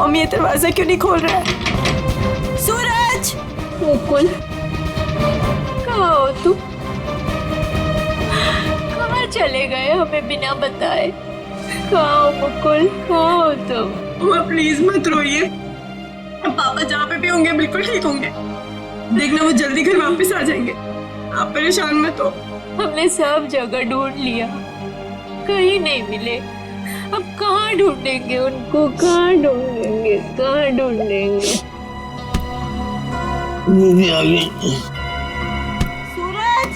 Mom ये दरवाजा क्यों नहीं खोल रहा है? सूरज! मुकुल, कहाँ हो तुम? कहाँ चले गए हमें बिना बताए? कहाँ हो मुकुल, कहाँ हो तुम? माँ प्लीज मत रोइए, अब पापा जहाँ पे भी होंगे बिल्कुल ठीक होंगे। देखना वो जल्दी घर वापस आ जाएंगे, आप परेशान मत हो। हमने सब जगह ढूंढ लिया, कहीं नहीं मिले। अब कहाँ ढूंढेंगे उनको, कहाँ ढूंढेंगे, कहाँ ढूंढेंगे? सूरज!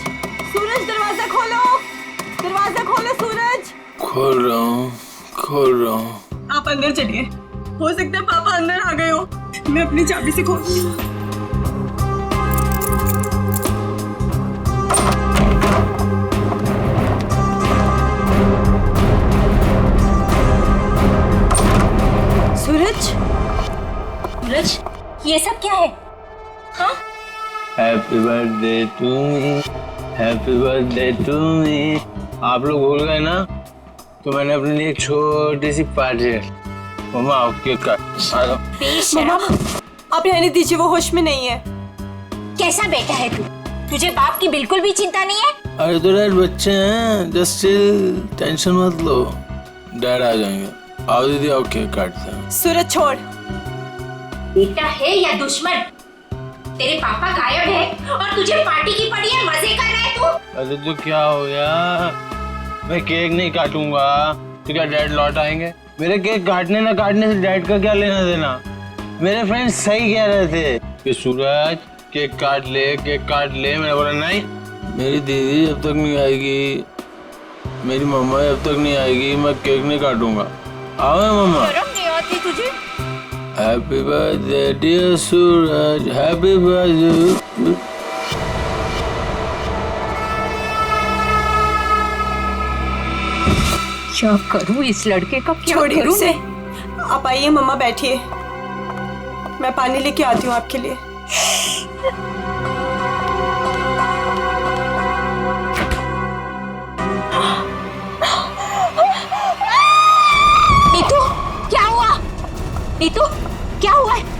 सूरज दरवाजा खोलो, दरवाजा खोलो सूरज! खोल रहा हूँ। आप अंदर चलिए, हो सकता है पापा अंदर आ गए हो। मैं अपनी चाबी से खोलती हूँ। सूरज! सूरज, ये सब क्या है? हाँ? Happy birthday to me, happy birthday to me. आप लोग भूल गए ना, तो मैंने अपने लिए एक छोटी सी पार्टी है। मम्मा आओ केक काट। मम्मा आप रहने दीजिए, वो होश में नहीं है। कैसा बेटा है तू? तुझे बाप की बिल्कुल भी चिंता नहीं है? अरे तो डैड बच्चे हैं, जस्ट चिल, टेंशन मत लो, डैड आ जाएंगे। आओ दीदी आओ केक काटते हैं। सूरज छोड़। बेटा है या दुश्मन? तेरे पापा गायब है और तुझे पार्टी की पड़ी है, मजे कर रहा है तू? अरे तो क्या हो गया, मैं केक नहीं काटूंगा तो क्या डैड लौट आएंगे? मेरे केक काटने ना काटने से डैड का क्या लेना देना? मेरे फ्रेंड्स सही कह रहे थे कि सूरज केक काट ले, केक काट ले। मैंने बोला नहीं, मेरी दीदी जब तक नहीं आएगी, मेरी मम्मा जब तक नहीं आएगी, मैं केक नहीं काटूंगा। आओ मम्मा। शर्म नहीं आती तुझे? हैप्पी बर्थडे डियर सूरज, हैप्पी बर्थडे। क्या करूं इस लड़के का, क्या छोड़िए करूं उसे। मैं? आप आइए मम्मा, बैठिए, मैं पानी लेके आती हूँ आपके लिए। नीतू, क्या हुआ? नीतू, क्या हुआ है?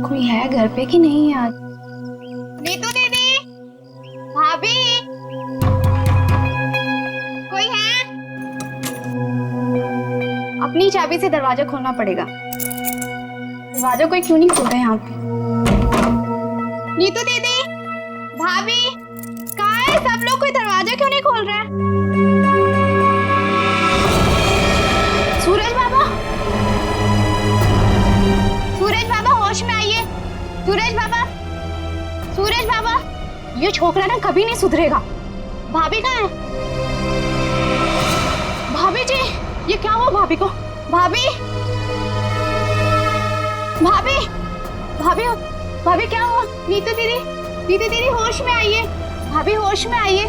कोई है घर पे कि नहीं आज? नीतू दीदी, भाभी, कोई है? अपनी चाबी से दरवाजा खोलना पड़ेगा। दरवाजा कोई क्यों नहीं खोल रहा है यहाँ पे? नीतू दीदी, भाभी, कहाँ है सब लोग? कोई दरवाजा क्यों नहीं खोल रहा है? सूरज बाबा, सूरज बाबा होश में आइए। सूरज बाबा, सूरज बाबा, ये छोकरा ना कभी नहीं सुधरेगा। भाभी कहाँ है? भाभी जी, ये क्या हुआ भाभी को? भाभी, भाभी, भाभी, भाभी क्या हुआ? नीतू दीदी, नीतू दीदी होश में आइए। भाभी होश में आइए।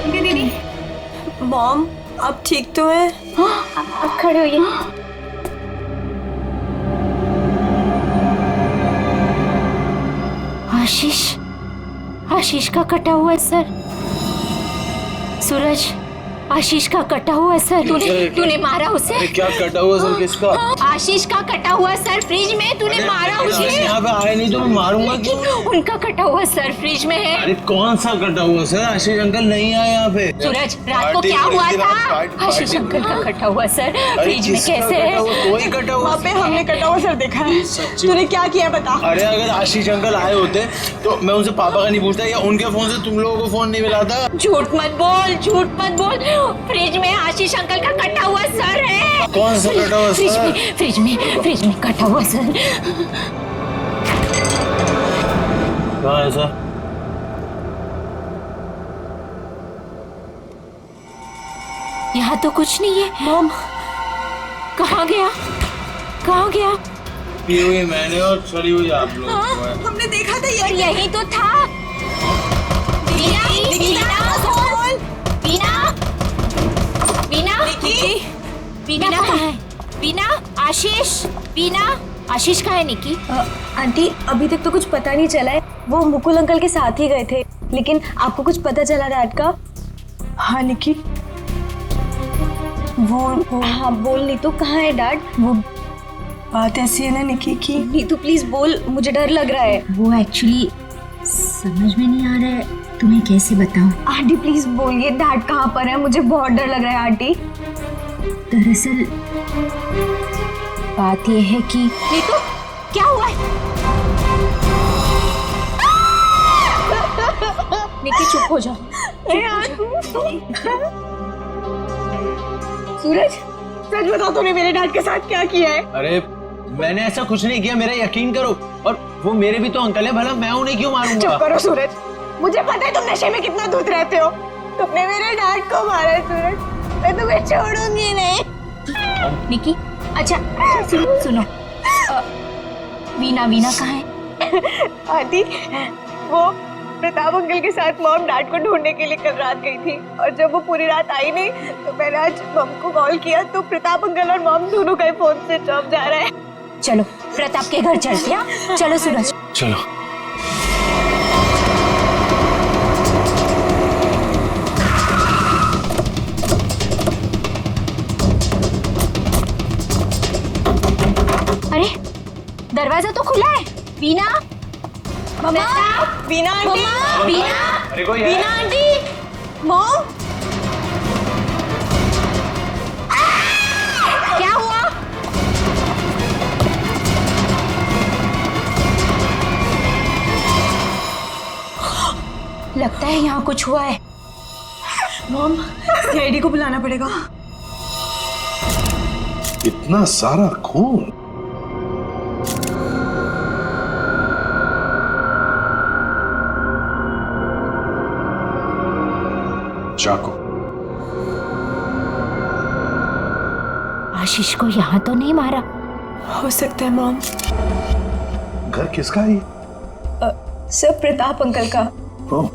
नीतू दीदी, मॉम आप ठीक तो हैं? हाँ, अब खड़े होइए। आशीष का कटा हुआ है सर। सूरज, आशीष का कटा हुआ सर। तूने मारा उसे? अरे क्या कटा हुआ सर? किसका? आशीष का कटा हुआ सर, फ्रिज में तूने मारा उसे। यहाँ पे आए नहीं तो मैं मारूंगा क्यों? उनका कटा हुआ सर फ्रिज में है। अरे कौन सा कटा हुआ सर? आशीष अंकल नहीं आए यहाँ पे। सूरज, रात को क्या हुआ था? आशीष अंकल का कटा हुआ सर फ्रिज में। कैसे है? कोई कटा हुआ? वहाँ पे हमने कटा हुआ सर देखा है। तूने क्या किया बता? अरे अगर आशीष अंकल आए होते तो मैं उनसे पापा का नहीं पूछता, या उनके फोन से तुम लोगों को फोन नहीं मिलाता। झूठ मत बोल, झूठ मत बोल। फ्रिज में आशीष अंकल का कटा हुआ सर है। कौन सा कटा हुआ सर? फ्रिज में कटा हुआ सर। कहाँ है सर? यहाँ तो कुछ नहीं है। मॉम कहाँ गया? कहाँ गया? पी हुई मैंने और सड़ी हुई आप लोग। हमने देखा था और यही तो था। वीना, वीना, वीना, वीना, वीना कहाँ है? वीना, आशीष, वीना, आशीष कहाँ है निकी? आंटी अभी तक तो कुछ पता नहीं चला है। वो मुकुल अंकल के साथ ही गए थे, लेकिन आपको कुछ पता चला डैड का? हाँ निकी, वो हाँ बोल नीतू, कहाँ है डैड? वो बात ऐसी है ना निकी की। नीतू प्लीज बोल, मुझे डर लग रहा है। वो एक्चुअली समझ में नहीं आ रहा है, तुम्हें कैसे बताऊं। आंटी प्लीज बोलिए डैड कहाँ पर है, मुझे बहुत डर लग रहा है आंटी। दरअसल बात यह है कि नीतू, क्या हुआ है? निकी चुप हो जाओ। सूरज, सच बता तूने मेरे डैड के साथ क्या किया है? अरे मैंने ऐसा कुछ नहीं किया, मेरा यकीन करो। और वो मेरे भी तो अंकल है, भला मैं उन्हें क्यों मारूंगा? चुप करो सूरज, मुझे पता है तुम नशे में कितना दूध रहते हो। तुमने मेरे डैड को मारा है सूरज, मैं तुम्हें छोड़ूंगी नहीं। निकी, अच्छा सुनो, वीना, वीना कहाँ है? आंटी, वो प्रताप अंकल के साथ मॉम डैड को ढूंढने के लिए कल रात गई थी, और जब वो पूरी रात आई नहीं तो मैंने आज मॉम को कॉल किया तो प्रताप अंकल और मॉम दोनों का फोन स्विच ऑफ जा रहा है। चलो प्रताप के घर चलते हैं। चलो सूरज, चलो। अरे दरवाजा तो खुला है। वीना, मम्मा, वीना आंटी, वीना, अरे कोई है? Veena aunty, mom. क्या हुआ? लगता है यहाँ कुछ हुआ है। मॉम, सीआईडी को बुलाना पड़ेगा। इतना सारा खून। चाकू। आशीष को यहाँ तो नहीं मारा? हो सकता है मॉम। घर किसका है? सर प्रताप अंकल का। ओह,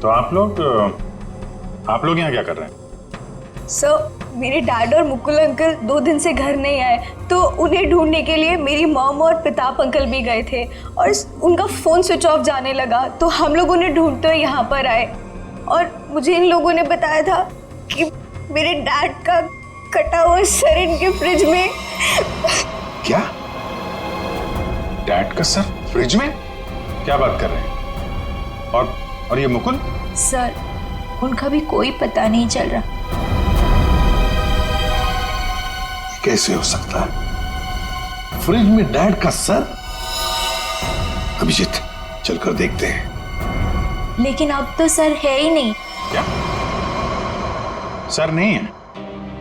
तो आप लोग यहाँ क्या कर रहे हैं? सर मेरे डैड और मुकुल अंकल 2 दिन से घर नहीं आए, तो उन्हें ढूंढने के लिए मेरी मॉम और प्रताप अंकल भी गए थे, और उनका फोन स्विच ऑफ जाने लगा, तो हम लोग उन्हें ढूंढते हुए यहाँ पर आए, और मुझे इन लोगों ने बताया था कि मेरे डैड का कटा हुआ सर इनके फ्रिज में। क्या? डैड का सर फ्रिज में? क्या बात कर रहे हैं? और ये मुकुल? सर उनका भी कोई पता नहीं चल रहा। कैसे हो सकता है? फ्रिज में डैड का सर? अभिजीत, चलकर देखते हैं। लेकिन अब तो सर है ही नहीं। क्या? सर नहीं है?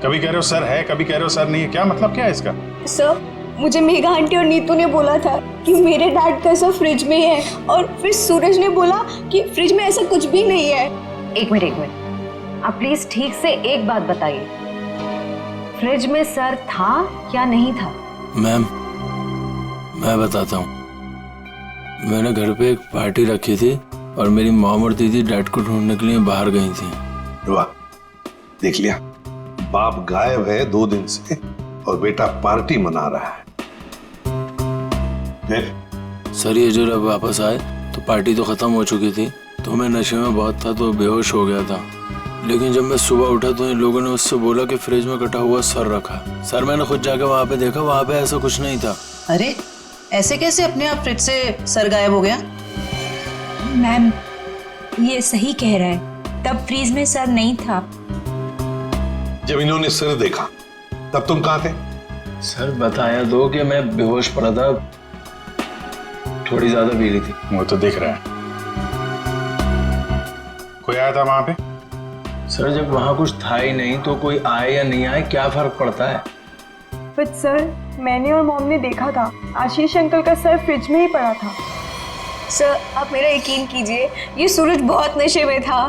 कभी कह रहे हो सर है, कभी कह रहे हो सर नहीं है, क्या मतलब क्या है इसका? सर मुझे मेघा आंटी और नीतू ने बोला था कि मेरे डैड का सर फ्रिज में है, और फिर सूरज ने बोला कि फ्रिज में ऐसा कुछ भी नहीं है। एक मिनट, आप प्लीज ठीक से एक बात बताइए, फ्रिज में सर था या नहीं था? मैम, मैं बताता हूँ। मैंने घर पे एक पार्टी रखी थी और मेरी मॉम और दीदी डैड को ढूंढने के लिए बाहर गई थी। वाह, देख लिया, बाप गायब है 2 दिन से और बेटा पार्टी मना रहा है। फिर सर ये जो जब वापस आए तो पार्टी तो खत्म हो चुकी थी, तो मैं नशे में बहुत था तो बेहोश हो गया था। लेकिन जब मैं सुबह उठा तो इन लोगों ने उससे बोला कि फ्रिज में कटा हुआ सर रखा। सर मैंने खुद जाके वहाँ पे देखा, वहाँ पे ऐसा कुछ नहीं था। अरे ऐसे कैसे अपने आप फ्रिज से सर गायब हो गया? मैम ये सही कह रहा है, तब फ्रिज में सर नहीं था। जब इन्होंने सिर देखा तब तुम कहाँ थे? सर बताया दो कि मैं बेहोश पड़ा था, थोड़ी ज्यादा पी ली थी। वो तो दिख रहा है। कोई आया था वहां पे? सर जब वहाँ कुछ था ही नहीं तो कोई आए या नहीं आए क्या फर्क पड़ता है? बट सर, मैंने और मॉम ने देखा था आशीष अंकल का सर फ्रिज में ही पड़ा था। सर आप मेरा यकीन कीजिए, ये सूरज बहुत नशे में था।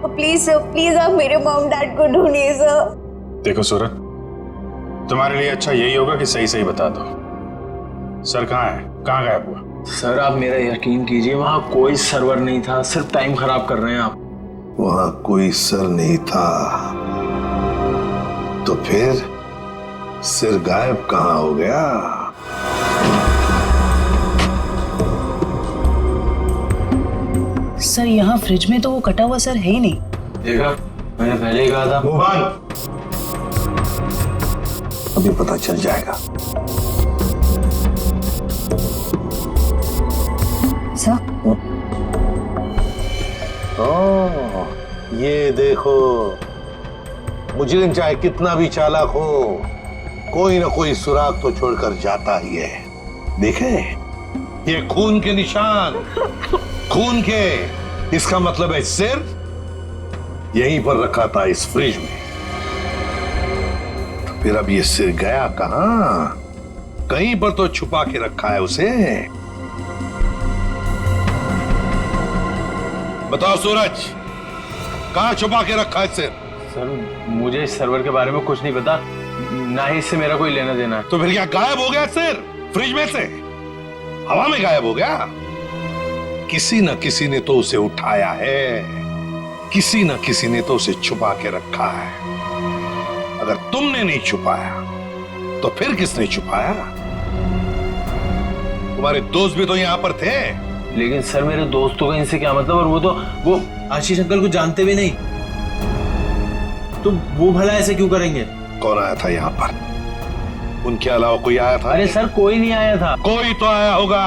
प्लीज सर, प्लीज आप मेरे मॉम डैड को ढूंढिए सर। देखो सूरज, तुम्हारे लिए अच्छा यही होगा कि सही सही बता दो। सर कहाँ है? कहाँ गायब हुआ? सर आप मेरा यकीन कीजिए, वहां कोई सर्वर नहीं था, सिर्फ टाइम खराब कर रहे हैं आप। वहां कोई सर नहीं था तो फिर सिर गायब कहाँ हो गया? सर यहाँ फ्रिज में तो वो कटा हुआ सर है ही नहीं। देखा, मैंने पहले ही कहा था। मोहन, अभी पता चल जाएगा। सर ओह, ये देखो, मुजरिम चाहे कितना भी चालाक हो, कोई ना कोई सुराग तो छोड़कर जाता ही है। देखे, ये खून के निशान, खून के। इसका मतलब है सिर यहीं पर रखा था इस फ्रिज में। तो फिर अब ये सिर गया कहां? कहीं पर तो छुपा के रखा है उसे। बताओ सूरज, कहां छुपा के रखा है सिर? सर मुझे इस सर्वर के बारे में कुछ नहीं पता, ना ही इससे मेरा कोई लेना देना है। तो फिर क्या गायब हो गया सिर फ्रिज में से? हवा में गायब हो गया? किसी न किसी ने तो उसे उठाया है, किसी न किसी ने तो उसे छुपा के रखा है। अगर तुमने नहीं छुपाया तो फिर किसने छुपाया? तुम्हारे दोस्त भी तो यहां पर थे। लेकिन सर मेरे दोस्तों का इनसे क्या मतलब? और वो आशीष अंकल को जानते भी नहीं, तो वो भला ऐसे क्यों करेंगे? कौन आया था यहाँ पर? उनके अलावा कोई आया था? अरे सर कोई नहीं आया था। कोई तो आया होगा।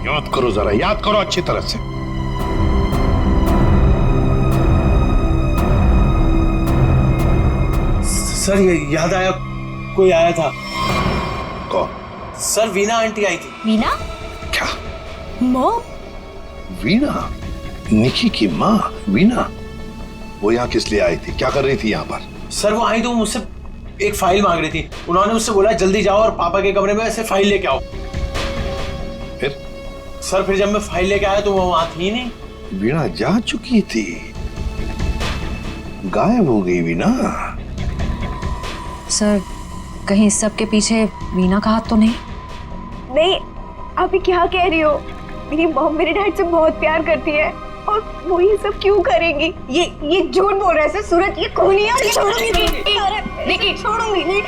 याद करो जरा, याद करो अच्छी तरह से। सर ये याद आया, कोई आया था। कौन? सर वीना आंटी आई थी। वीना? क्या? मॉम? वीना? निकी की माँ वीना? वो यहाँ किस लिए आई थी? क्या कर रही थी यहाँ पर? सर वो आई तो मुझसे एक फाइल मांग रही थी। उन्होंने मुझसे बोला जल्दी जाओ और पापा के कमरे में ऐसे फाइल लेके आओ। फिर? सर फिर जब मैं फाइल लेके आया तो वो वहां थी ही नहीं। वीणा जा चुकी थी, गायब हो गई वीणा। सर कहीं इस सब के पीछे वीना का हाथ तो नहीं? नहीं, आप ये क्या कह रही हो? मेरी मॉम मेरे डैड से बहुत प्यार करती है और वो ये सब क्यों करेंगी? ये झूठ बोल रहा है सर। सूरज ये खूनी है। छोड़ूंगी नहीं, छोड़ूंगी नहीं।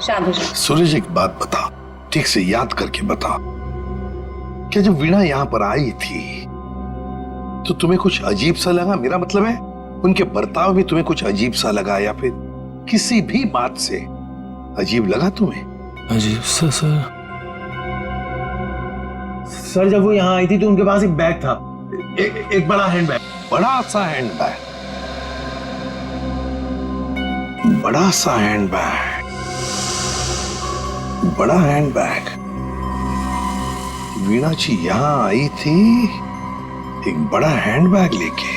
शांत हो जाओ। सूरज एक बात बताओ, ठीक से याद करके बताओ, क्या जब वीणा यहाँ पर आई थी तो तुम्हें कुछ अजीब सा लगा? मेरा मतलब है उनके बर्ताव में तुम्हें कुछ अजीब सा लगा, या फिर किसी भी बात से अजीब लगा तुम्हें? अजीब सा? सर जब वो यहाँ आई थी तो उनके पास एक बैग था, एक बड़ा हैंड बैग। बड़ा सा हैंड बैग? बड़ा सा हैंड बैग? बड़ा हैंड बैग? वीणा जी यहां आई थी एक बड़ा हैंड बैग लेके?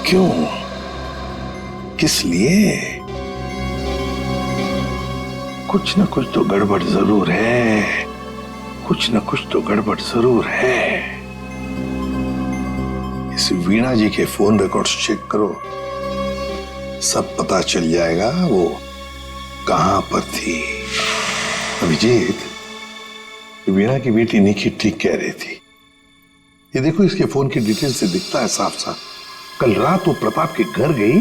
क्यों? किस लिए? कुछ ना कुछ तो गड़बड़ जरूर है, कुछ ना कुछ तो गड़बड़ जरूर है। इस वीणा जी के फोन रिकॉर्ड्स चेक करो, सब पता चल जाएगा वो कहां पर थी। अभिजीत, वीणा की बेटी निकी ठीक कह रही थी। ये देखो, इसके फोन की डिटेल से दिखता है साफ साफ, कल रात वो प्रताप के घर गई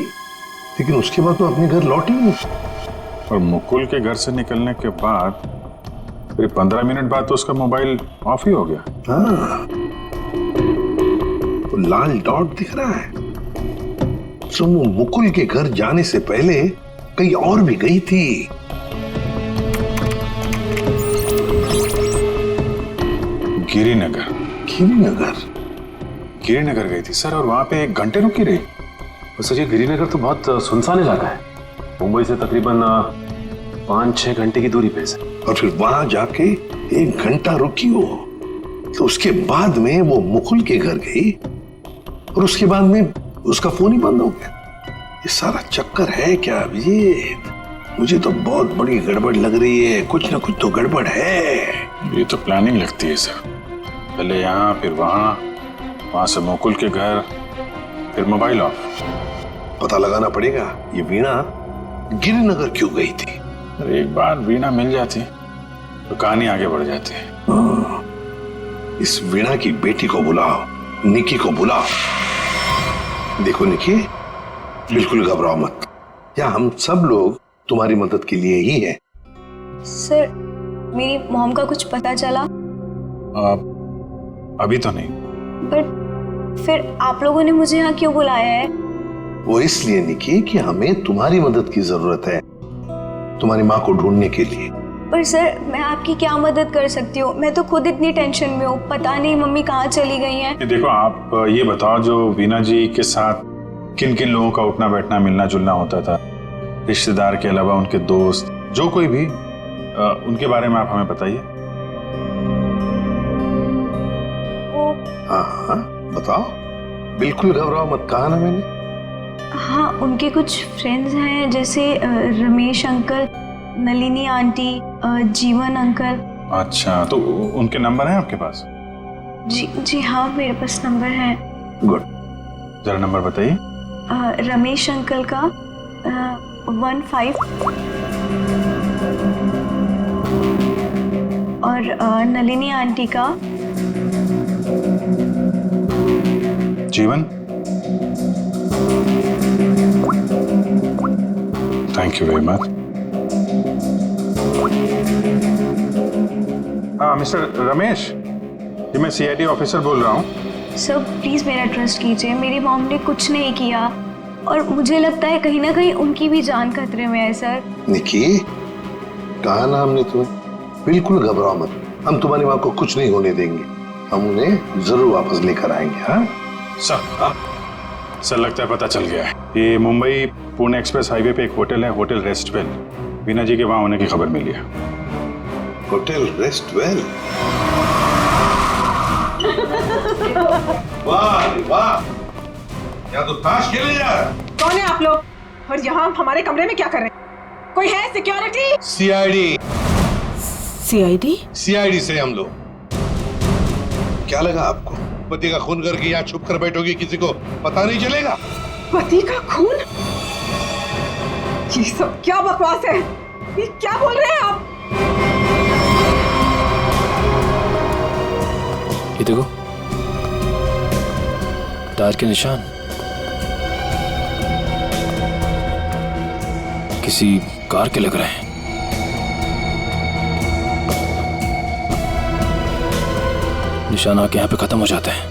लेकिन उसके बाद तो अपने घर लौटी नहीं। और मुकुल के घर से निकलने के बाद करीब 15 मिनट बाद तो उसका मोबाइल ऑफ ही हो गया। हाँ, वो लाल डॉट दिख रहा है, तो वो मुकुल के घर जाने से पहले कहीं और भी गई थी। गिरिनगर। गिरिनगर गई थी सर, और वहां पे 1 घंटे रुकी रही। सर ये गिरिनगर तो बहुत सुनसान इलाका है, मुंबई से तकरीबन 5-6 घंटे की दूरी पे है। और फिर वहां जाके 1 घंटा रुकी हो, तो उसके बाद में वो मुकुल के घर गई और उसके बाद में उसका फोन ही बंद हो गया। ये सारा चक्कर है क्या अभिजीत? मुझे तो बहुत बड़ी गड़बड़ लग रही है, कुछ ना कुछ तो गड़बड़ है। ये तो प्लानिंग लगती है सर, पहले यहाँ फिर वहां से मुकुल के घर, फिर मोबाइल ऑफ। पता लगाना पड़ेगा ये वीणा गिरिनगर क्यों गई थी, अरे एक बार वीणा मिल जाती तो कहानी आगे बढ़ जाती। इस वीणा की बेटी को बुलाओ, निकी को बुलाओ। देखो निकी, बिल्कुल घबराओ मत, यहाँ हम सब लोग तुम्हारी मदद के लिए ही हैं। सर, मेरी मॉम का कुछ पता चला? अभी तो नहीं। बट फिर आप लोगों ने मुझे यहाँ क्यों बुलाया है? वो इसलिए निकी कि हमें तुम्हारी मदद की जरूरत है, तुम्हारी माँ को ढूंढने के लिए। पर सर, मैं आपकी क्या मदद कर सकती हूँ? मैं तो खुद इतनी टेंशन में हूँ, पता नहीं मम्मी कहाँ चली गई हैं। देखो, आप ये बताओ, जो वीणा जी के साथ किन किन लोगों का उठना बैठना मिलना जुलना होता था, रिश्तेदार के अलावा उनके दोस्त, जो कोई भी, उनके बारे में आप हमें बताइए। हाँ हाँ बताओ, बिल्कुल घबराओ मत, कहा ना मैंने। हाँ, उनके कुछ फ्रेंड्स हैं, जैसे रमेश अंकल, नलिनी आंटी, जीवन अंकल। अच्छा, तो उनके नंबर हैं आपके पास? जी हाँ, मेरे पास नंबर है। गुड, जरा नंबर बताइए। रमेश अंकल का 15 और नलिनी आंटी का। जीवन, थैंक यू वेरी मच। हाँ मिस्टर रमेश, जी मैं CID ऑफिसर बोल रहा हूँ। सर प्लीज मेरा ट्रस्ट कीजिए, मेरी मॉम ने कुछ नहीं किया और मुझे लगता है कहीं ना कहीं उनकी भी जान खतरे में है। सर निकी, कहा ना हमने तुम्हें, बिल्कुल घबराओ मत, हम तुम्हारी माँ को कुछ नहीं होने देंगे, हम उन्हें जरूर वापस लेकर आएंगे। हाँ सर, लगता है पता चल गया है। ये मुंबई पुणे एक्सप्रेस हाईवे पे एक होटल है, होटल रेस्टवेल। वीणा जी के वहां होने की खबर मिली है। होटल रेस्टवेल? वाह वाह, यहाँ तो ताश खेले जा रहा है। कौन है आप लोग और यहाँ हमारे कमरे में क्या कर रहे हैं? कोई है सिक्योरिटी? CID से हम लोग। क्या लगा आपको, पति का खून करके यहाँ छुप कर बैठोगी, किसी को पता नहीं चलेगा? पति का खून? ये सब क्या बकवास है? ये क्या बोल रहे हैं आप? ये देखो, टायर के निशान, किसी कार के लग रहे हैं। निशान आके यहाँ पे खत्म हो जाते हैं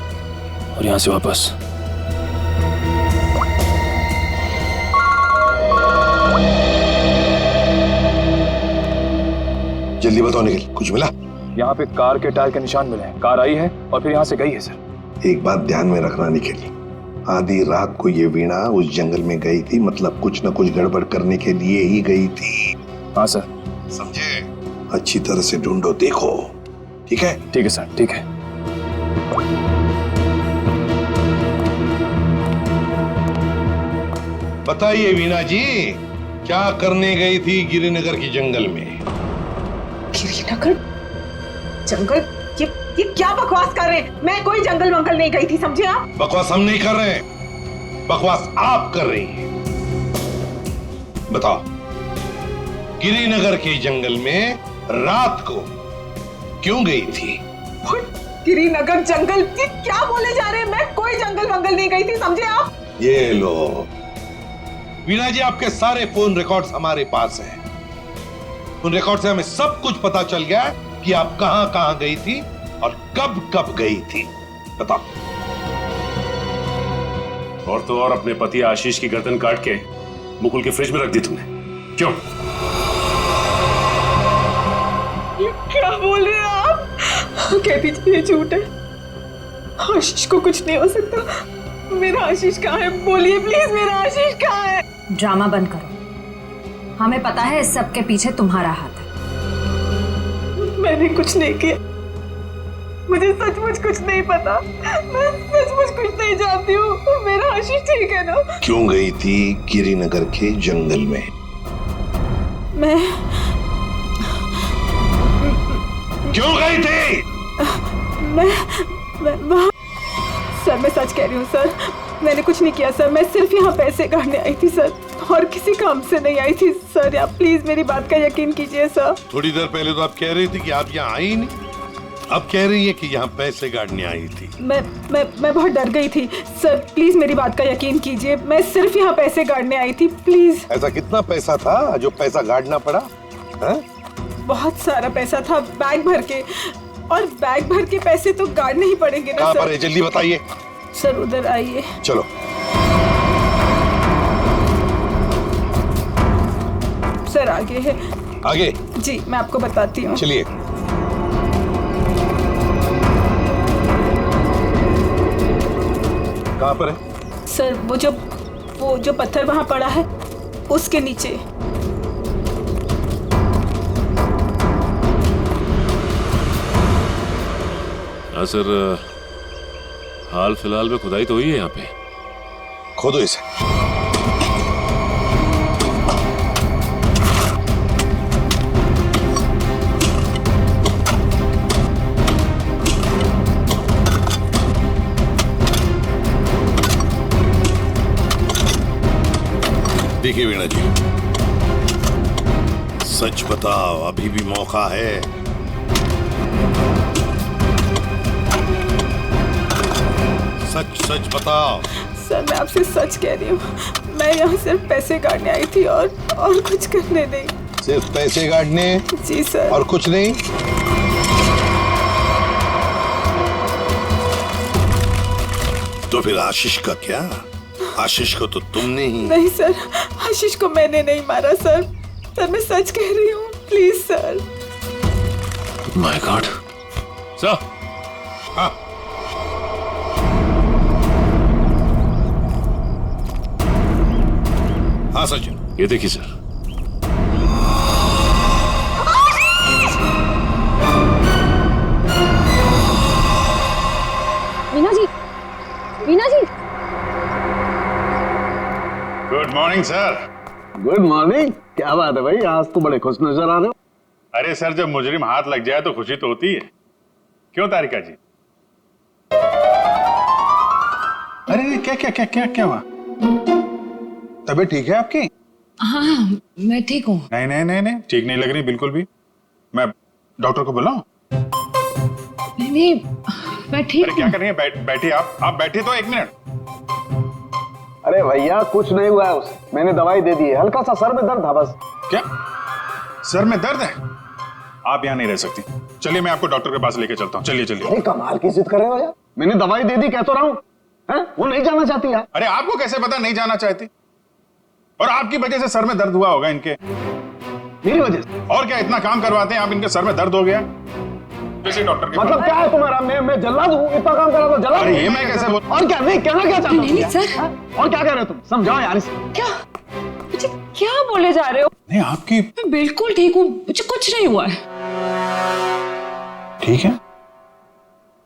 और यहाँ से वापस। जल्दी बताओ निखिल, कुछ मिला? यहाँ पे कार के टायर के निशान मिले हैं, कार आई है और फिर यहाँ से गई है सर। एक बात ध्यान में रखना निखिल, आधी रात को ये वीणा उस जंगल में गई थी, मतलब कुछ न कुछ गड़बड़ करने के लिए ही गई थी। हाँ सर। समझे? अच्छी तरह से ढूंढो, देखो। ठीक है? ठीक है सर, ठीक है। बताइए वीणा जी, क्या करने गई थी गिरिनगर की जंगल में? गिरिनगर जंगल? ये क्या बकवास कर रहे हैं? मैं कोई जंगल वंगल नहीं गई थी, समझे आप? बकवास हम नहीं कर रहे हैं, बकवास आप कर रही हैं। बताओ, गिरिनगर के जंगल में रात को क्यों गई थी? गिरिनगर जंगल? ये क्या बोले जा रहे हैं? मैं कोई जंगल वंगल नहीं गई थी, समझे आप? ये लो वीणा जी, आपके सारे फोन रिकॉर्ड्स हमारे पास हैं। उन रिकॉर्ड से हमें सब कुछ पता चल गया कि आप कहां कहां गई थी और कब कब गई थी। बताओ। और तो और अपने पति आशीष की गर्दन काट के मुकुल के फ्रिज में रख दी तुमने, क्यों? ये क्या बोल रहे हैं आप? कह दीजिए ये झूठ है, आशीष को कुछ नहीं हो सकता। मेरा आशीष कहाँ है? बोलिए प्लीज, मेरा आशीष कहाँ है? ड्रामा बंद करो, हमें पता है इस सब के पीछे तुम्हारा हाथ है। मैंने कुछ नहीं किया, मुझे सचमुच कुछ नहीं पता, मैं सचमुच कुछ नहीं जानती हूँ। मेरा आशीष ठीक है ना? क्यों गई थी गिरिनगर के जंगल में? मैं क्यों गई थी? मैं सर, मैं सच कह रही हूँ सर, मैंने कुछ नहीं किया सर, मैं सिर्फ यहाँ पैसे काटने आई थी सर। और किसी काम से नहीं आई थी सर। आप प्लीज मेरी बात का यकीन कीजिए सर। थोड़ी देर पहले तो आप कह रही थी कि आप यहाँ आई ही नहीं, अब कह रही है कि यहाँ पैसे गाड़ने आई थी। मैं बहुत डर गई थी सर, प्लीज मेरी बात का यकीन कीजिए। मैं सिर्फ यहाँ पैसे गाड़ने आई थी, प्लीज। ऐसा कितना पैसा था जो पैसा गाड़ना पड़ा? है? बहुत सारा पैसा था, बैग भर के, और बैग भर के पैसे तो गाड़ने ही पड़ेंगे ना कहाँ सर। पर है? जल्दी बताइए। सर उधर आइए। चलो। सर आगे है। आगे? जी मैं आपको बताती हूँ। चलिए। कहाँ पर है? सर वो जो पत्थर वहाँ पड़ा है उसके नीचे। हाँ सर, हाल फिलहाल में खुदाई तो हुई है यहाँ पे। खोदो इसे। देखिए वीणा जी, सच बताओ, अभी भी मौका है। सच सच बताओ। सर मैं आपसे सच कह रही हूँ, मैं यहाँ सिर्फ पैसे गाड़ने आई थी और कुछ करने नहीं। सिर्फ पैसे गाड़ने? जी सर। और कुछ नहीं? तो फिर आशीष का क्या? आशीष को तो तुमने ही। नहीं सर, आशीष को मैंने नहीं मारा सर। सर मैं सच कह रही हूँ, please sir. My god. Sir. हाँ। हाँ सचिन, ये देखिए sir. Veena ji, Veena ji. Good morning sir. Good morning. क्या बात है भाई, आज तो बड़े खुश नजर आ रहे हो। अरे सर, जब मुजरिम हाथ लग जाए तो खुशी तो होती है, क्यों तारिका जी? अरे क्या क्या क्या क्या क्या हुआ? तबीयत ठीक है आपकी? हाँ मैं ठीक हूँ। नहीं नहीं नहीं नहीं, ठीक नहीं लग रही बिल्कुल भी। मैं डॉक्टर को बुलाऊं? नहीं मैं ठीक अरे क्या कर रही है? बैठिए आप बैठिए तो 1 मिनट। अरे भैया कुछ नहीं हुआ है उसे, मैंने दवाई दे दी है, हल्का सा सर में दर्द था बस। क्या सर में दर्द है? आप यहाँ नहीं रह सकती, चलिए मैं आपको डॉक्टर के पास लेके चलता हूँ। चलिए चलिए। अरे कमाल की जिद कर रहे हो यार, मैंने दवाई दे दी, कह तो रहा हूँ। वो नहीं जाना चाहती यार। अरे आपको कैसे पता नहीं जाना चाहती? और आपकी वजह से सर में दर्द हुआ होगा इनके। मेरी वजह से? और क्या, इतना काम करवाते हैं आप, इनके सर में दर्द हो गया। किसी डॉक्टर के मतलब क्या है तुम्हारा? मैं जल्लाद हूँ? इतना काम करा तो जल्लाद? अरे ये मैं कैसे बोल? और क्या? नहीं कहना क्या चाहते हो? नहीं सर। और क्या कह रहे हो तुम? समझाओ यार इसे। क्या मुझे क्या बोले जा रहे हो? नहीं आपकी। मैं बिल्कुल ठीक हूँ, मुझे कुछ नहीं हुआ है। ठीक है।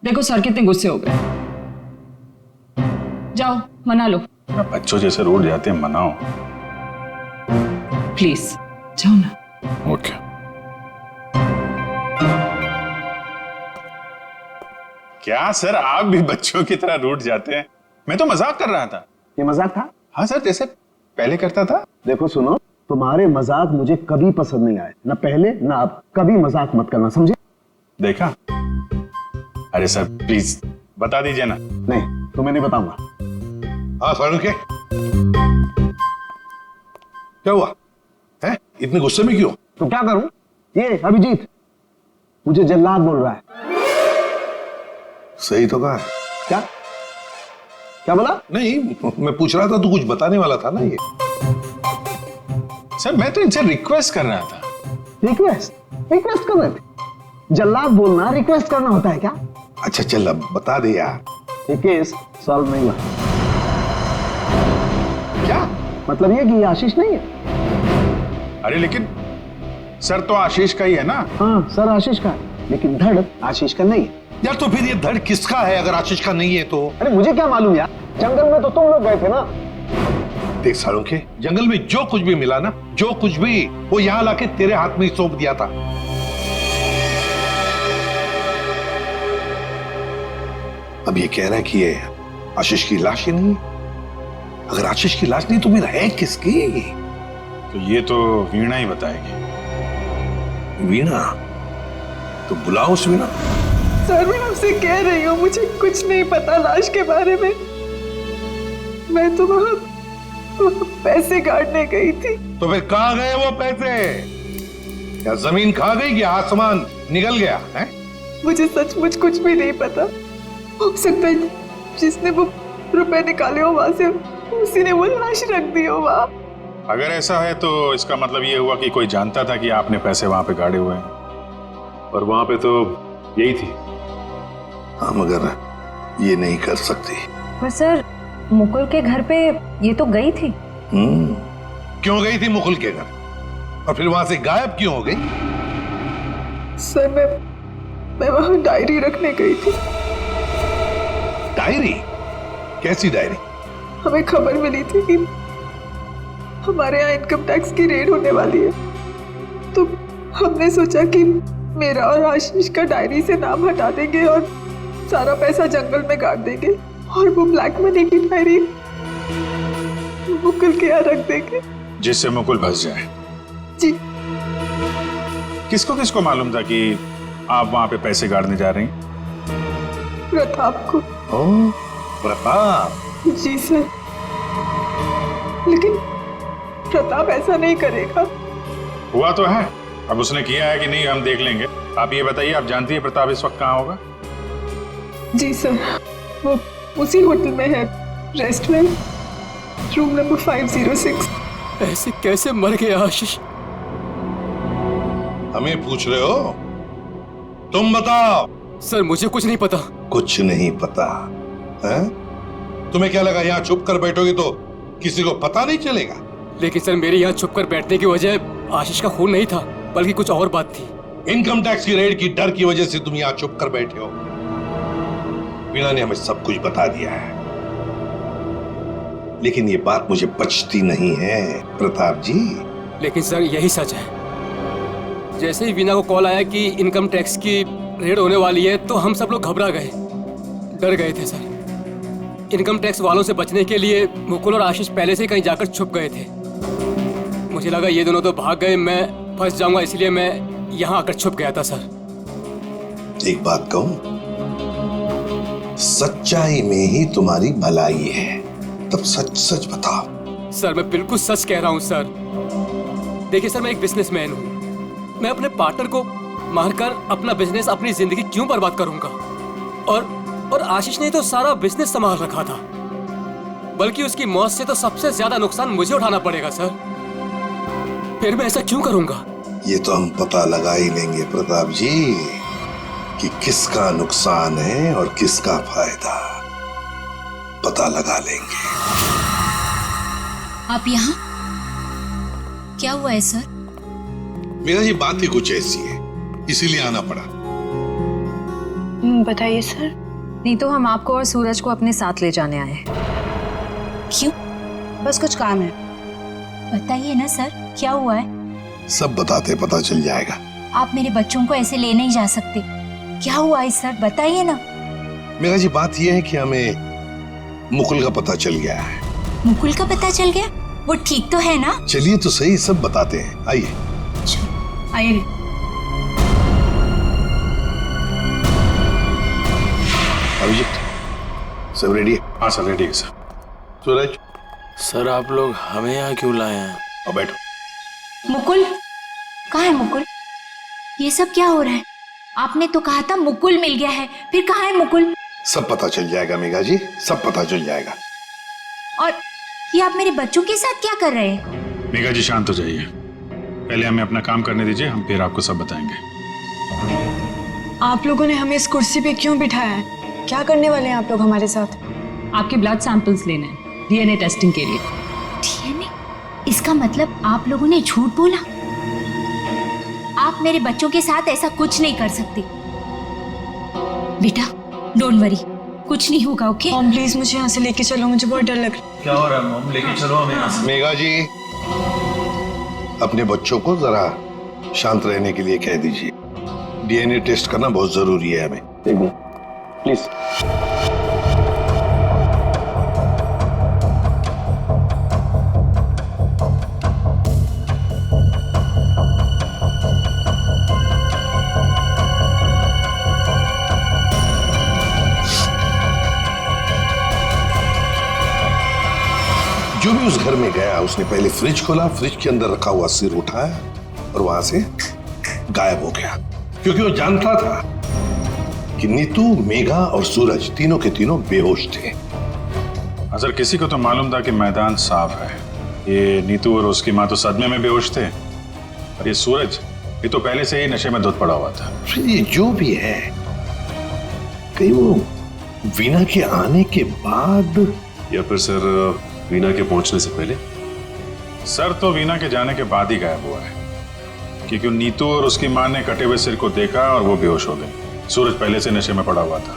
देखो सर कितने गुस्से हो गए, जाओ मना लो। बच्चों जैसे रोड जाते हैं, मनाओ प्लीज, जाओ ना। ओके। क्या सर, आप भी बच्चों की तरह रूठ जाते हैं? मैं तो मजाक कर रहा था। ये मजाक था? हाँ सर, जैसे पहले करता था। देखो सुनो, तुम्हारे मजाक मुझे कभी पसंद नहीं आए, ना पहले ना अब। कभी मजाक मत करना, समझे? देखा? अरे सर प्लीज बता दीजिए ना। नहीं तो मैं नहीं बताऊंगा। हाँ सर, के क्या हुआ है? इतने गुस्से में क्यों? तो क्या करूं? ये अभिजीत मुझे जल्लाद बोल रहा है। सही तो कहा। क्या क्या बोला? नहीं, मैं पूछ रहा था, तू कुछ बताने वाला था ना। ये सर मैं तो इनसे रिक्वेस्ट कर रहा था। रिक्वेस्ट कर रहे थे? जल्लाद बोलना रिक्वेस्ट करना होता है क्या? अच्छा चल अब बता दे यार। ये केस सॉल्व नहीं हुआ। क्या मतलब ये कि ये आशीष नहीं है। अरे लेकिन सर तो आशीष का ही है ना। हाँ सर आशीष का है, लेकिन धड़ आशीष का नहीं है। यार तो फिर ये धड़ किसका है अगर आशीष का नहीं है तो? अरे मुझे क्या मालूम यार, जंगल में तो तुम लोग गए थे ना। देख सालों के, जंगल में जो कुछ भी मिला ना, जो कुछ भी, वो यहाँ लाके तेरे हाथ में ही सौंप दिया था। अब ये कह रहा है कि ये आशीष की लाश ही नहीं है। अगर आशीष की लाश नहीं तो फिर है किसकी? तो ये तो वीणा ही बताएगी। वीणा? तो बुलाओ उस वीणा। सर मैं आपसे कह रही हूँ मुझे कुछ नहीं पता लाश के बारे में। मैं तो वहाँ पैसे काटने गई थी। तो फिर कहाँ गए वो पैसे? क्या जमीन खा गई कि आसमान निकल गया है? मुझे सचमुच कुछ भी नहीं पता। हो सकता है जिसने वो रुपए निकाले हो वहां से उसी ने वो लाश रख दी हो वहाँ। अगर ऐसा है तो इसका मतलब ये हुआ कि कोई जानता था कि आपने पैसे वहां पे गाड़े हुए हैं, और वहां पे तो यही थी। हाँ मगर ये नहीं कर सकती। पर सर मुकुल के घर पे ये तो गई थी। क्यों गई थी मुकुल के घर? और फिर वहां से गायब क्यों हो गई? सर मैं वहां डायरी रखने गई थी। डायरी? कैसी डायरी? हमें खबर मिली थी कि हमारे यहाँ इनकम टैक्स की रेड होने वाली है, तो हमने सोचा कि मेरा और आशीष का डायरी से नाम हटा देंगे और सारा पैसा जंगल में गाड़ देंगे और वो ब्लैक मनी की डायरी मुकुल के यहाँ रख देंगे, जिससे मुकुल फंस जाए। जी। किसको किसको मालूम था कि आप वहां पे पैसे गाड़ने जा रही हैं? प्रताप को। प्रताप? जी सर, लेकिन प्रताप ऐसा नहीं करेगा। हुआ तो है, अब उसने किया है कि नहीं हम देख लेंगे। आप ये बताइए, आप जानती है प्रताप इस वक्त कहाँ होगा? जी सर, वो उसी होटल में है, रेस्टोरेंट, रूम नंबर 506। ऐसे कैसे मर गया आशीष? हमें पूछ रहे हो? तुम बताओ। सर मुझे कुछ नहीं पता। कुछ नहीं पता है? तुम्हें क्या लगा यहाँ छुप कर बैठोगे तो किसी को पता नहीं चलेगा? लेकिन सर मेरे यहाँ छुप कर बैठने की वजह आशीष का खून नहीं था, बल्कि कुछ और बात थी। इनकम टैक्स की रेड की डर की वजह से तुम यहाँ छुप कर बैठे हो। वीणा ने हमें सब कुछ बता दिया है, लेकिन ये बात मुझे बचती नहीं है प्रताप जी। लेकिन सर यही सच है। जैसे ही वीणा को कॉल आया कि इनकम टैक्स की रेड होने वाली है तो हम सब लोग घबरा गए, डर गए थे सर। इनकम टैक्स वालों से बचने के लिए मुकुल और आशीष पहले से कहीं जाकर छुप गए थे। मुझे लगा ये दोनों तो भाग गए, मैं फंस जाऊंगा, इसलिए मैं यहाँ आकर छुप गया था सर। एक बात कहूं, सच्चाई में ही तुम्हारी भलाई है, तब सच सच बताओ। सर मैं बिल्कुल सच कह रहा हूँ सर। देखिए सर, मैं एक बिजनेसमैन हूँ। मैं अपने पार्टनर को मारकर अपना बिजनेस, अपनी जिंदगी क्यों बर्बाद करूंगा? और आशीष ने तो सारा बिजनेस संभाल रखा था, बल्कि उसकी मौत से तो सबसे ज्यादा नुकसान मुझे उठाना पड़ेगा सर। फिर मैं ऐसा क्यों करूंगा? ये तो हम पता लगा ही लेंगे प्रताप जी कि किसका नुकसान है और किसका फायदा। पता लगा लेंगे। आप यहाँ? क्या हुआ है सर? मेरा जी बात ही कुछ ऐसी है, इसीलिए आना पड़ा। बताइए सर। नहीं तो हम आपको और सूरज को अपने साथ ले जाने आए हैं। क्यों? बस कुछ काम है। बताइए ना सर, क्या हुआ है? सब बताते पता चल जाएगा। आप मेरे बच्चों को ऐसे ले नहीं जा सकते। क्या हुआ है सर, बताइए ना। मेरा जी बात यह है कि हमें मुकुल का पता चल गया है। मुकुल का पता चल गया? वो ठीक तो है ना? चलिए तो सही, सब बताते हैं, आइए। आइए। अभिजीत सब रेडी है? हाँ सर रेडी है सर। सूरज? सर आप लोग हमें यहाँ क्यों लाए हैं? अब बैठो। मुकुल कहाँ है? मुकुल, ये सब क्या हो रहा है? आपने तो कहा था मुकुल मिल गया है, फिर कहाँ है मुकुल? सब पता चल जाएगा मेघा जी, सब पता चल जाएगा। और ये आप मेरे बच्चों के साथ क्या कर रहे हैं? मेघा जी शांत हो जाइए, पहले हमें अपना काम करने दीजिए, हम फिर आपको सब बताएंगे। आप लोगों ने हमें इस कुर्सी पे क्यों बिठाया है? क्या करने वाले हैं आप लोग हमारे साथ? आपके ब्लड सैंपल्स लेने हैं डीएनए टेस्टिंग के लिए। डीएनए? इसका मतलब आप लोगों ने झूठ बोला? आप मेरे बच्चों के साथ ऐसा कुछ नहीं कर सकते। बेटा डोंट वरी, कुछ नहीं होगा, ओके? मॉम प्लीज मुझे यहाँ से लेके चलो, मुझे बहुत डर लग रहा है। क्या हो रहा है मॉम? लेके चलो हमें यहाँ से। मेघा जी अपने बच्चों को जरा शांत रहने के लिए कह दीजिए। डीएनए टेस्ट करना बहुत जरूरी है हमें। एक मिनट प्लीज। घर में गया उसने पहले फ्रिज खोला, फ्रिज के अंदर रखा हुआ सिर उठाया और वहां से गायब हो गया, क्योंकि वो जानता था कि नीतू, मेघा और सूरज तीनों के तीनों बेहोश थे। अगर किसी को तो मालूम था कि मैदान साफ है। ये नीतू और उसकी माँ तो सदमे में बेहोश थे, और ये सूरज, ये तो पहले से ही नशे में धुत पड़ा हुआ था। फिर ये जो भी है, कहीं वो वीना के आने के बाद, या फिर सर वीना के पहुंचने से पहले? सर तो वीना के जाने के बाद ही गायब हुआ है, क्योंकि नीतू और उसकी माँ ने कटे हुए सिर को देखा और वो बेहोश हो गए। सूरज पहले से नशे में पड़ा हुआ था,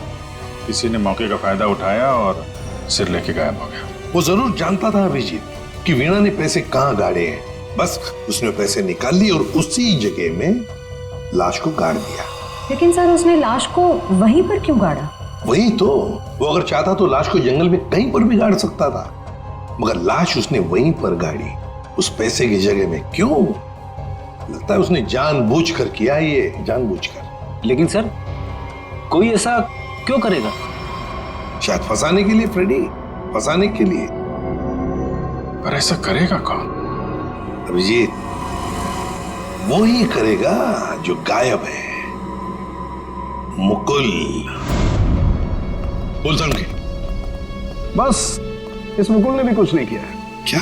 किसी ने मौके का फायदा उठाया और सिर लेके गायब हो गया। वो जरूर जानता था अभिजीत कि वीणा ने पैसे कहाँ गाड़े हैं, बस उसने पैसे निकाल लिए और उसी जगह में लाश को गाड़ दिया। लेकिन सर उसने लाश को वहीं पर क्यों गाड़ा? वही तो, वो अगर चाहता तो लाश को जंगल में कहीं पर भी गाड़ सकता था, मगर लाश उसने वहीं पर गाड़ी, उस पैसे की जगह में। क्यों? लगता है उसने जानबूझकर किया, ये जानबूझकर। लेकिन सर कोई ऐसा क्यों करेगा? शायद फंसाने के लिए फ्रेडी, फंसाने के लिए। पर ऐसा करेगा कौन? अभिजीत, वो ही करेगा जो गायब है, मुकुल। बोल समझे? बस इस मुकुल ने भी कुछ नहीं किया है। क्या?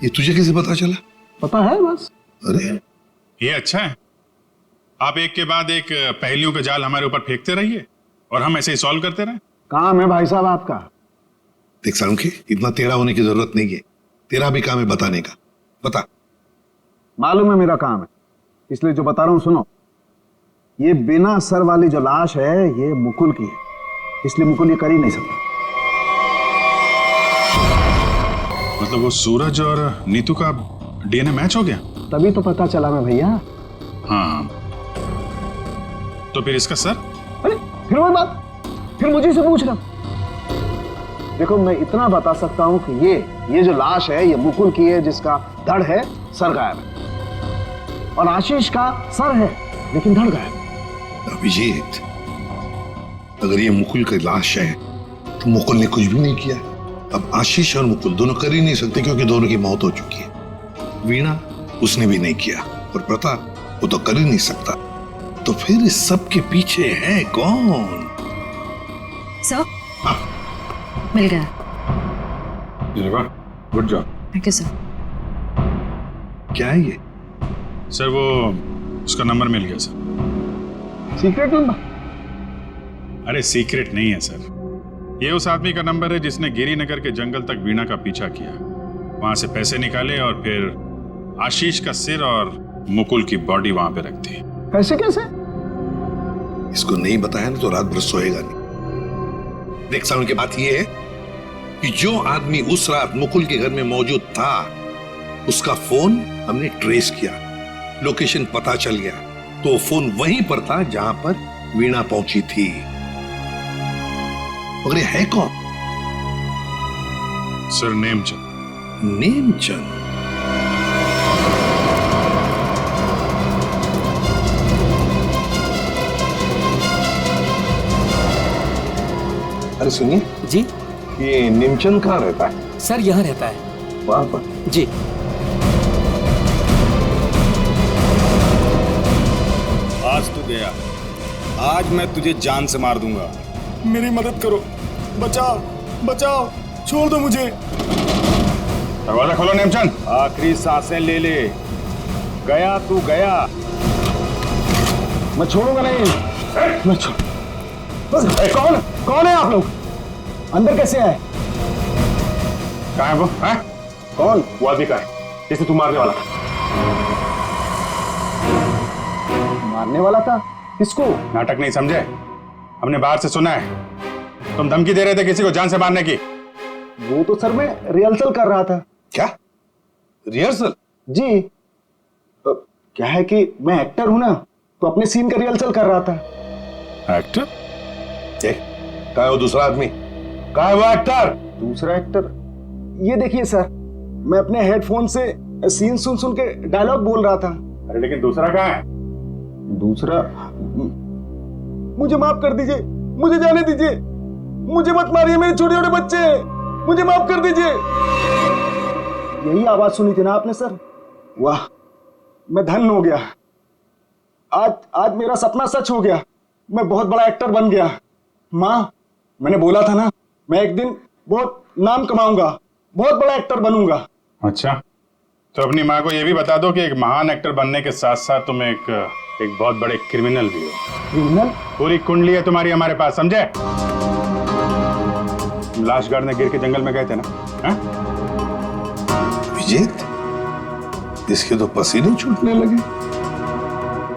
ये तुझे कैसे पता चला? पता है बस। अरे ये अच्छा है, आप एक के बाद एक पहेलियों के जाल हमारे ऊपर फेंकते रहिए और हम ऐसे ही सॉल्व करते रहे। काम है भाई साहब आपका। देख सालुंखे, इतना टेढ़ा होने की जरूरत नहीं है, तेरा भी काम है बताने का। बता। मालूम है मेरा काम है, इसलिए जो बता रहा हूं सुनो। ये बिना सर वाली जो लाश है ये मुकुल की है, इसलिए मुकुल ये कर ही नहीं सकता। मतलब वो सूरज और नीतू का डीएनए मैच हो गया? तभी तो पता चला मैं भैया। हाँ, तो फिर इसका सर? अरे फिर वही बात, फिर मुझे से पूछ रहा। देखो मैं इतना बता सकता हूं कि ये जो लाश है ये मुकुल की है, जिसका धड़ है, सर गायब है। और आशीष का सर है लेकिन धड़ गायब। अभिजीत, अगर ये मुकुल की लाश है तो मुकुल ने कुछ भी नहीं किया। अब आशीष और मुकुल दोनों कर ही नहीं सकते, क्योंकि दोनों की मौत हो चुकी है। वीणा, उसने भी नहीं किया, और प्रताप, वो तो कर ही नहीं सकता। तो फिर इस सब के पीछे है कौन? सर मिल गया। Good job. Thank you sir. क्या है ये? सर वो उसका नंबर मिल गया सर। Secret number? अरे सीक्रेट नहीं है सर, ये उस आदमी का नंबर है जिसने गिरिनगर के जंगल तक वीणा का पीछा किया, वहां से पैसे निकाले और फिर आशीष का सिर और मुकुल की बॉडी वहां पे रख दी। पैसे कैसे? इसको नहीं बताया ना तो रात भर सोएगा नहीं। देख साल की बात यह है कि जो आदमी उस रात मुकुल के घर में मौजूद था, उसका फोन हमने ट्रेस किया, लोकेशन पता चल गया, तो वो फोन वहीं पर था जहां पर वीणा पहुंची थी। मगर ये है कौन? सर नेमचंद। नेमचंद? अरे सुनिए जी, ये नेमचंद कहाँ रहता है? सर यहाँ रहता है। वहां पर? जी। आज तू गया, आज मैं तुझे जान से मार दूंगा। मेरी मदद करो, बचाओ बचाओ, छोड़ दो मुझे। दरवाजा खोलो नेमचंद। आखिरी सांसें ले ले, गया तू गया। मैं छोड़ूंगा नहीं। मैं छोड़। कौन कौन है आप लोग? अंदर कैसे आए? कहाँ है वो? है? कौन? वो आदमी का है जिसे तू मारने वाला था। मारने वाला था? किसको? नाटक नहीं समझे, हमने बाहर से सुना है तुम धमकी दे रहे थे किसी को जान से मारने की। वो तो सर मैं रिहर्सल कर रहा था। क्या रिहर्सल? जी, क्या है कि मैं एक्टर हूं ना, तो अपने सीन का रिहर्सल कर रहा था। एक्टर? कहाँ है वो दूसरा आदमी? कहाँ है वो एक्टर? दूसरा एक्टर? ये देखिए सर, मैं अपने हेडफोन से सीन सुन सुन के डायलॉग बोल रहा था। अरे लेकिन दूसरा कहाँ है? दूसरा? मुझे माफ कर दीजिए, मुझे जाने दीजिए, मुझे मत मारिए, मेरे छोटे छोटे बच्चे हैं। मुझे माफ कर दीजिए। यही आवाज सुनी थी ना आपने सर? वाह, मैं धन्य हो गया। आज मेरा सपना सच हो गया। मैं बहुत बड़ा एक्टर बन गया। माँ, मैंने बोला था ना, मैं एक दिन बहुत नाम कमाऊंगा, बहुत बड़ा एक्टर बनूंगा। अच्छा, तो अपनी माँ को यह भी बता दो कि एक महान एक्टर बनने के साथ साथ तुम एक बहुत बड़े क्रिमिनल भी हो। क्रिमिनल? पूरी कुंडली है तुम्हारी हमारे पास, समझे? लाश गाड़ने गिर के जंगल में गए थे ना? अभिजीत, इसके तो पसीने छूटने लगे।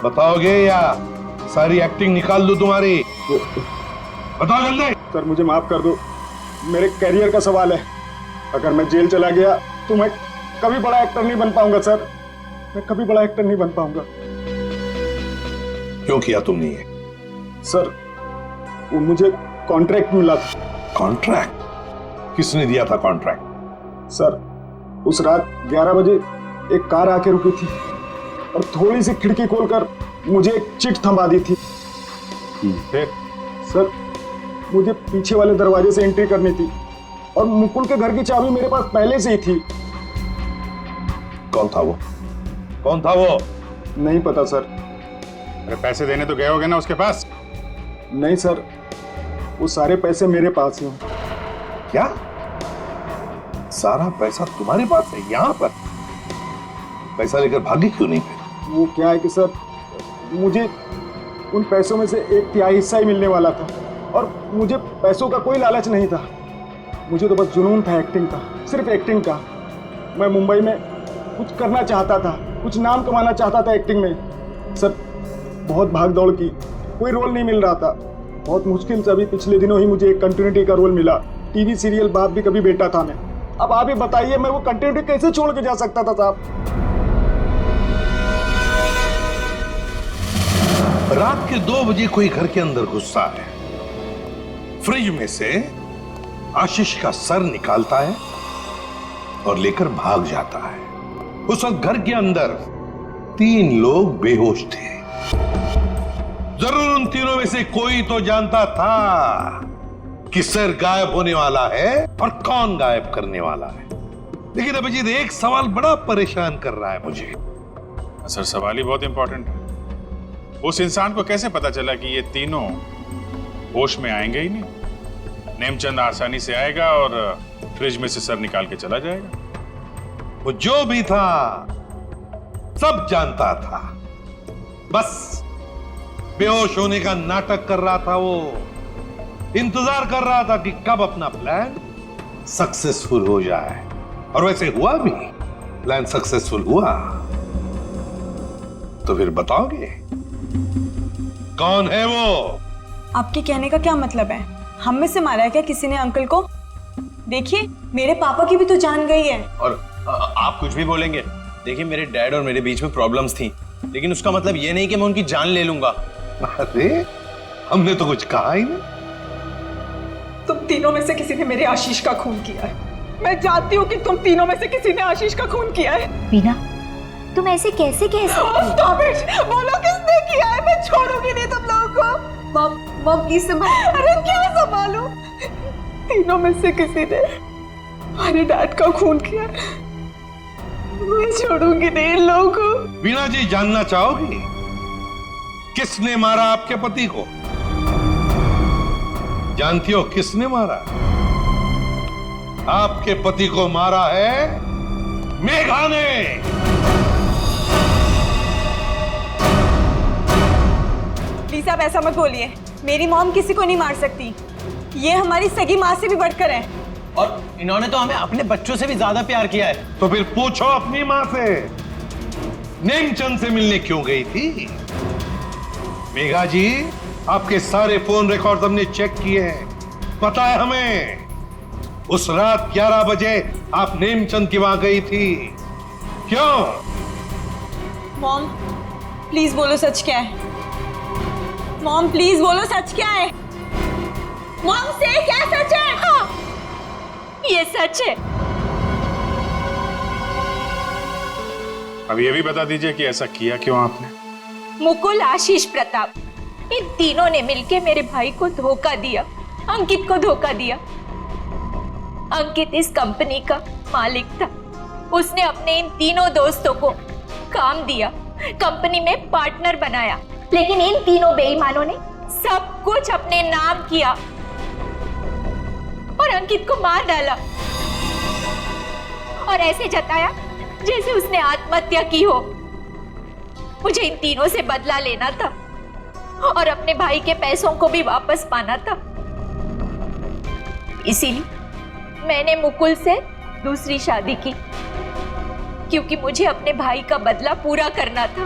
बताओगे या सारी एक्टिंग निकाल दो तुम्हारी? बताओ जल्दी। सर मुझे माफ कर दो, मेरे करियर का सवाल है। अगर मैं जेल चला गया तो मैं कभी बड़ा एक्टर नहीं बन पाऊंगा सर। मैं कभी बड़ा एक्टर नहीं बन पाऊंगा। क्यों किया तुमने ये? सर, वो मुझे कॉन्ट्रैक्ट मिला था। कॉन्ट्रैक्ट? किसने दिया था कॉन्ट्रैक्ट? सर, उस रात 11 बजे एक कार आके रुकी थी और थोड़ी सी खिड़की खोलकर मुझे एक चिट थमा दी थी। फिर? सर, मुझे पीछे वाले दरवाजे से एंट्री करनी थी और मुकुल के घर की चाबी मेरे पास पहले से ही थी। कौन था वो? कौन था वो? नहीं पता सर। अरे पैसे देने तो गए होगे ना उसके पास? नहीं सर, वो सारे पैसे मेरे पास हैं। क्या? सारा पैसा तुम्हारे पास है यहाँ पर? पैसा लेकर भागी क्यों नहीं? वो क्या है कि सर, मुझे उन पैसों में से 1/3 हिस्सा ही मिलने वाला था और मुझे पैसों का कोई लालच नहीं था। मुझे तो बस जुनून था एक्टिंग का, सिर्फ एक्टिंग का। मैं मुंबई में कुछ करना चाहता था, कुछ नाम कमाना चाहता था एक्टिंग में। सर, बहुत भाग दौड़ की, कोई रोल नहीं मिल रहा था। बहुत मुश्किल से अभी पिछले दिनों ही मुझे एक कंटिन्यूटी का रोल मिला। टीवी सीरियल बाप भी कभी बेटा था मैं। अब आप ही बताइए, मैं वो कंटिन्यूटी कैसे छोड़ के जा सकता था साहब? रात के 2 बजे कोई घर के अंदर घुसता है, फ्रिज में से आशीष का सर निकालता है और लेकर भाग जाता है। उस वक्त घर के अंदर 3 लोग बेहोश थे। जरूर उन तीनों में से कोई तो जानता था कि सर गायब होने वाला है और कौन गायब करने वाला है। लेकिन अभिजीत, एक सवाल बड़ा परेशान कर रहा है मुझे। सर, सवाल ही बहुत इंपॉर्टेंट है। उस इंसान को कैसे पता चला कि ये तीनों होश में आएंगे ही नहीं? नेमचंद आसानी से आएगा और फ्रिज में से सर निकाल के चला जाएगा। वो जो भी था सब जानता था, बस बेहोश होने का नाटक कर रहा था। वो इंतजार कर रहा था कि कब अपना प्लान सक्सेसफुल हो जाए, और वैसे हुआ भी। प्लान सक्सेसफुल हुआ। तो फिर बताओगे कौन है वो? आपके कहने का क्या मतलब है? हम में से मारा है क्या किसी ने अंकल को? देखिए, मेरे पापा की भी तो जान गई है। और आप कुछ भी बोलेंगे, देखिए मेरे डैड और मेरे बीच में प्रॉब्लम्स थी, लेकिन उसका मतलब ये नहीं कि मैं उनकी जान ले लूंगा। अरे, हमने तो कुछ कहा ही नहीं। तुम तीनों में से किसी ने मेरे आशीष का खून किया है। मैं जानती हूँ कि तुम तीनों में से किसी ने आशीष का खून किया है। वीना, तुम ऐसे कैसे कह सकती हो? Stop it! बोलो किसने किया है? मैं छोड़ूंगी नहीं तुम लोगों को। मॉम प्लीज संभाल। अरे क्या संभालूं? तीनों में से किसी ने हमारे डैड का खून किया। मैं छोड़ूंगी नहीं इन लोगों को। वीणा जी, जानना चाहोगी किसने मारा आपके पति को? जानती हो किसने मारा? आपके पति को मारा है मेघा ने। प्लीज आप ऐसा मत बोलिए। मेरी मॉम किसी को नहीं मार सकती। ये हमारी सगी माँ से भी बढ़कर है। और इन्होंने तो हमें अपने बच्चों से भी ज्यादा प्यार किया है। तो फिर पूछो अपनी माँ से, नेमचंद से मिलने क्यों गई थी? मेघा जी, आपके सारे फोन रिकॉर्ड हमने चेक किए हैं। पता है हमें, उस रात 11 बजे आप नेमचंद की वहां गई थी। क्यों? मॉम प्लीज बोलो सच क्या है। मॉम प्लीज बोलो सच क्या है। मॉम से क्या सच है? हाँ, ये सच है। अब ये भी बता दीजिए कि ऐसा किया क्यों आपने? मुकुल, आशीष, प्रताप, इन तीनों ने मिलके मेरे भाई को धोखा दिया, अंकित को धोखा दिया। अंकित इस कंपनी का मालिक था। उसने अपने इन तीनों दोस्तों को काम दिया, कंपनी में पार्टनर बनाया, लेकिन इन तीनों बेईमानों ने सब कुछ अपने नाम किया और अंकित को मार डाला और ऐसे जताया जैसे उसने आत्महत्या की हो। मुझे इन तीनों से बदला लेना था और अपने भाई के पैसों को भी वापस पाना था। इसीलिए मैंने मुकुल से दूसरी शादी की, क्योंकि मुझे अपने भाई का बदला पूरा करना था।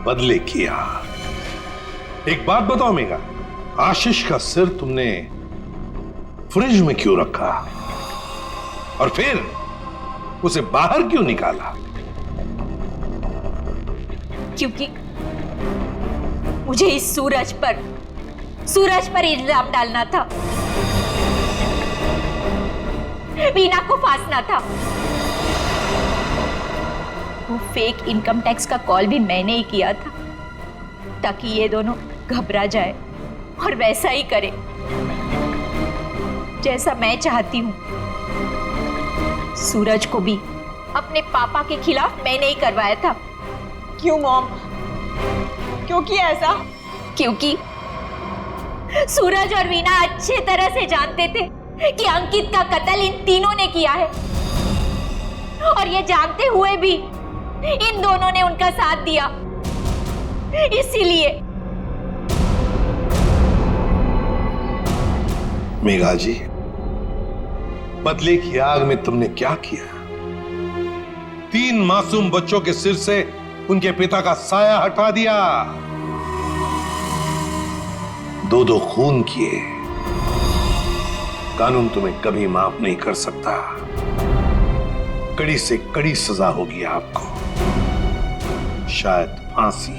बदले किया। एक बात बताओ मेघा, आशीष का सिर तुमने फ्रिज में क्यों रखा और फिर उसे बाहर क्यों निकाला? क्योंकि मुझे इस सूरज पर इल्जाम डालना था, वीना को फांसना था। वो फेक इनकम टैक्स का कॉल भी मैंने ही किया था ताकि ये दोनों घबरा जाए और वैसा ही करे जैसा मैं चाहती हूँ। सूरज को भी अपने पापा के खिलाफ मैंने ही करवाया था। क्यों मॉम, क्यों किया ऐसा? क्योंकि सूरज और वीना अच्छे तरह से जानते थे कि अंकित का कत्ल इन तीनों ने किया है, और ये जानते हुए भी इन दोनों ने उनका साथ दिया। इसीलिए मेघा जी, बदले की आग में तुमने क्या किया? 3 मासूम बच्चों के सिर से उनके पिता का साया हटा दिया, 2 खून किए। कानून तुम्हें कभी माफ नहीं कर सकता। कड़ी से कड़ी सजा होगी आपको, शायद फांसी।